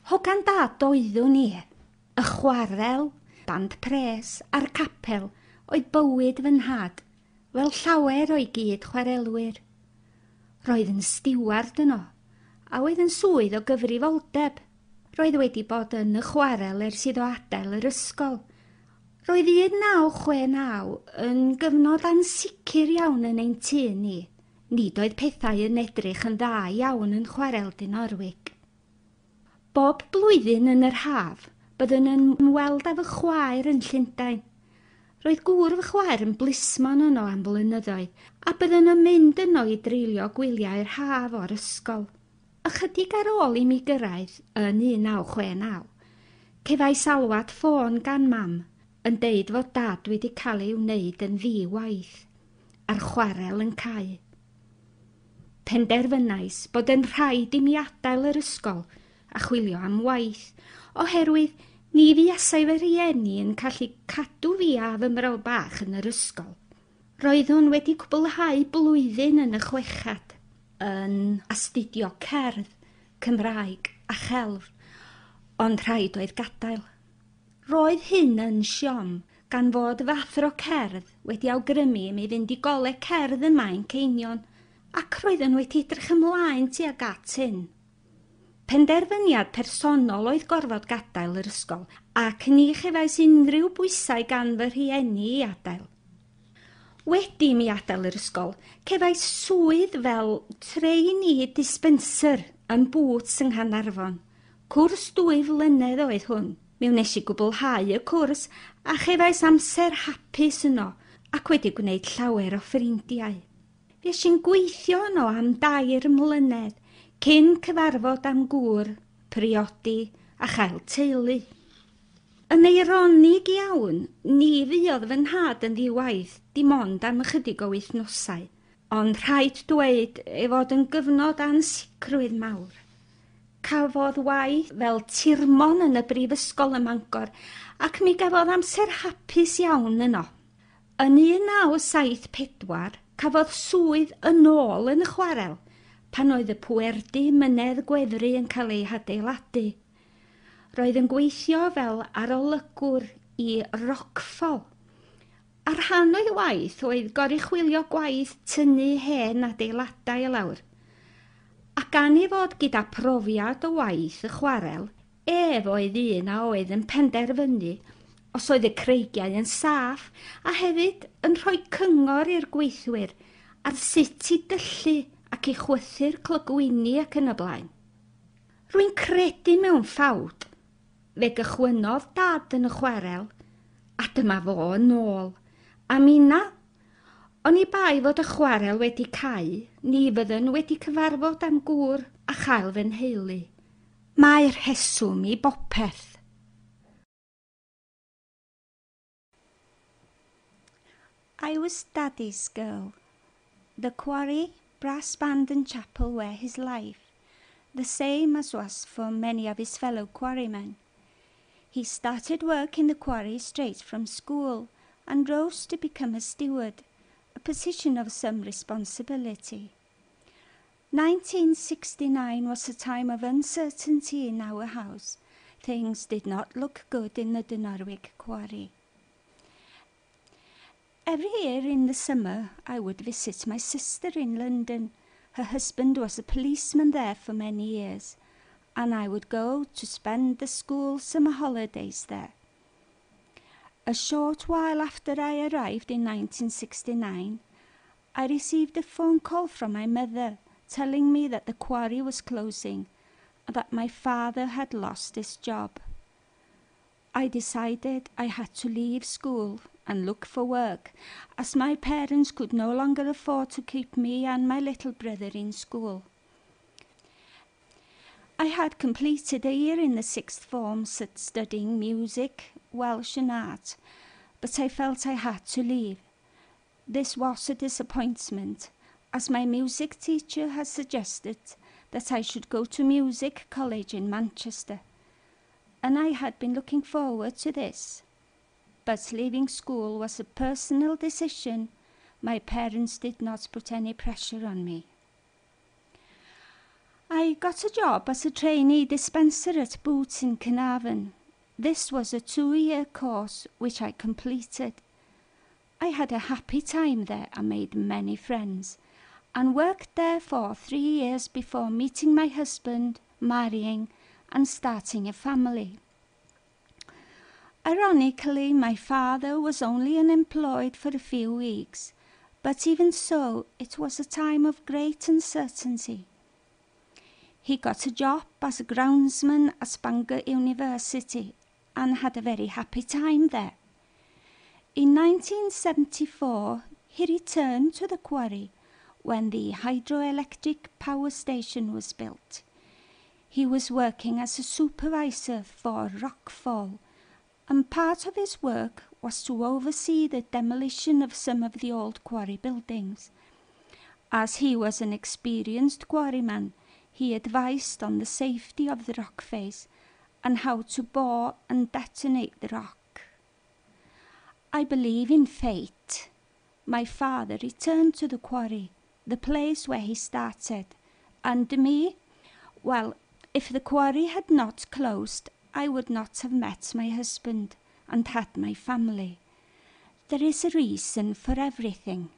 Hogan dad oeddwn ni, y chwarel, band pres a'r capel oedd bywyd fy nhad, fel llawer o'i gyd chwarelwyr. Roedd yn stiward yno, a oedd yn swydd o gyfrifoldeb. Roedd wedi bod yn y chwarel ers iddo adael yr ysgol. Roedd 1969 yn gyfnod ansicr iawn yn ein tŷ ni. Nid oedd pethau yn edrych yn dda iawn yn chwarel Dinorwig. Bob blwyddyn yn yr haf, byddwn yn ymweld â fy chwaer yn Llundain. Roedd gŵr fy chwaer yn blismon yno am blynyddoedd, a byddwn yn mynd yno i dreulio gwyliau'r haf o'r ysgol. Ychydig ar ôl i mi gyrraedd yn 1969, cefais alwad ffôn gan mam yn deud fod dad wedi cael ei wneud yn ddi-waith, a'r chwarel yn cau. Penderfynais bod yn rhaid i mi adael yr ysgol a chwilio am waith, oherwydd ni fuasai fy rhieni yn gallu cadw fi a fy mrawd bach yn yr ysgol. Roeddwn wedi cwblhau blwyddyn yn y chwechad yn astudio cerdd, Cymraeg a chelf, ond rhaid oedd gadael. Roedd hyn yn siom gan fod fy athro cerdd wedi awgrymu i mi fynd i goleg cerdd yn Maen Ceinion, ac roeddwn wedi edrych ymlaen tuag at hyn. Penderfyniad personol oedd gorfod gadael yr ysgol, ac ni chefais unrhyw bwysau gan fy rhieni i adael. Wedi mi adael yr ysgol, cefais swydd fel trainee dispenser yn Boots yng Nghanarfon. Cwrs 2 flynedd oedd hwn. Mi wnes i gwblhau y cwrs a chefais amser hapus yno ac wedi gwneud llawer o ffrindiau. Fues i'n gweithio yno am 2 mlynedd cyn cyfarfod am gŵr, priodi a chael teulu. Yn eironig iawn, ni fuodd fy nhad yn ddi-waith dim ond am ychydig o wythnosau, ond rhaid dweud ei fod yn gyfnod ansicrwydd mawr. Cafodd waith fel tirmon yn y brifysgol ym Mangor ac mi gafodd amser hapus iawn yno. Yn 1974 cafodd swydd yn ôl yn y chwarel pan oedd y pwerdy mynedd gwefru yn cael ei hadeiladu. Roedd yn gweithio fel arolygwr i Rockfall. A rhan o'i waith oedd goruchwylio gwaith tynnu hen adeiladau i lawr. Ac gan ei fod gyda profiad o waith y chwarel, ef oedd un a oedd yn penderfynu os oedd y creigiau yn saff a hefyd yn rhoi cyngor i'r gweithwyr ar sut i dyllu ac i chwythu'r clogwyni ac yn y blaen. Rwy'n credu mewn ffawd, fe gychwynodd dad yn y chwarel, a dyma fo yn ôl. A mina, oni bai fod y chwarel wedi cau, ni fyddwn wedi cyfarfod am gŵr a chael fy nheulu. Mae'r rheswm i bopeth. I was Daddy's girl. The quarry, brass band and chapel were his life, the same as was for many of his fellow quarrymen. He started work in the quarry straight from school and rose to become a steward, a position of some responsibility. 1969 was a time of uncertainty in our house. Things did not look good in the Dinorwig quarry. Every year in the summer, I would visit my sister in London. Her husband was a policeman there for many years, and I would go to spend the school summer holidays there. A short while after I arrived in 1969, I received a phone call from my mother telling me that the quarry was closing and that my father had lost his job. I decided I had to leave school and look for work, as my parents could no longer afford to keep me and my little brother in school. I had completed a year in the 6th form studying music, Welsh and art, but I felt I had to leave. This was a disappointment, as my music teacher had suggested that I should go to music college in Manchester, and I had been looking forward to this. But leaving school was a personal decision. My parents did not put any pressure on me. I got a job as a trainee dispenser at Boots in Carnarvon. This was a 2-year course which I completed. I had a happy time there and made many friends, and worked there for 3 years before meeting my husband, marrying, and starting a family. Ironically, my father was only unemployed for a few weeks, but even so, it was a time of great uncertainty. He got a job as a groundsman at Bangor University and had a very happy time there. In 1974, he returned to the quarry when the hydroelectric power station was built. He was working as a supervisor for Rockfall, and part of his work was to oversee the demolition of some of the old quarry buildings. As he was an experienced quarryman, he advised on the safety of the rock face and how to bore and detonate the rock. I believe in fate. My father returned to the quarry, the place where he started, and me, well, if the quarry had not closed, I would not have met my husband and had my family. There is a reason for everything.